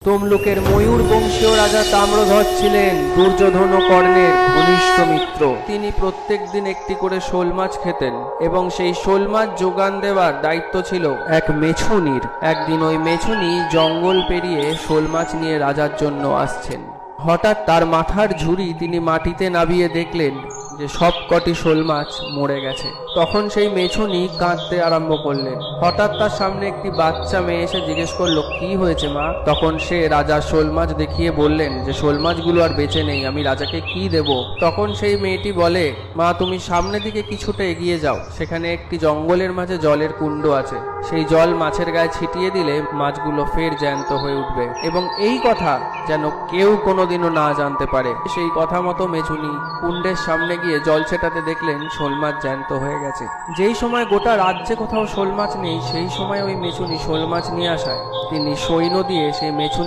তমলুকের ময়ূর বংশীয় রাজা তাম্রধ্বজ ছিলেন দুর্যোধন ও কর্ণের ঘনিষ্ঠ মিত্র। তিনি প্রত্যেক দিন একটি করে শোল মাছ খেতেন এবং সেই শোল মাছ যোগান দেওয়ার দায়িত্ব ছিল এক মেছুনির। একদিন ওই মেছুনি জঙ্গল পেরিয়ে শোল মাছ নিয়ে রাজার জন্য আসছেন। হঠাৎ তার মাথার ঝুড়ি তিনি মাটিতে নামিয়ে দেখলেন যে সবকটি শোল মাছ মরে গেছে। তখন সেই মেছুনি কাঁদতে আরম্ভ করলেন। হঠাৎ তার সামনে একটি বাচ্চা মেয়ে এসে জিজ্ঞেস করলো, কি হয়েছে মা? তখন সে রাজার শোল মাছ দেখিয়ে বললেন যে শোল মাছগুলো আর বেঁচে নেই, আমি রাজাকে কি দেব? তখন সেই মেয়েটি বলে, মা তুমি সামনের দিকে কিছুটা এগিয়ে যাও, সেখানে একটি জঙ্গলের মাঝে জলের কুণ্ড আছে, সেই জল মাছের গায়ে ছিটিয়ে দিলে মাছগুলো ফের জ্যান্ত হয়ে উঠবে এবং এই কথা যেন কেউ কোনোদিনও না জানতে পারে। সেই কথা মতো মেছুনি কুণ্ডের সামনে গিয়ে জল ছেটাতে দেখলেন শোল মাছ জ্যান্ত হয়ে গেছে। যেই সময় গোটা রাজ্যে কোথাও শোল মাছ নেই, সেই সময় ওই মেছুনি শোল মাছ নিয়ে আসায় তিনি সৈন্য দিয়ে সেই মেছুনি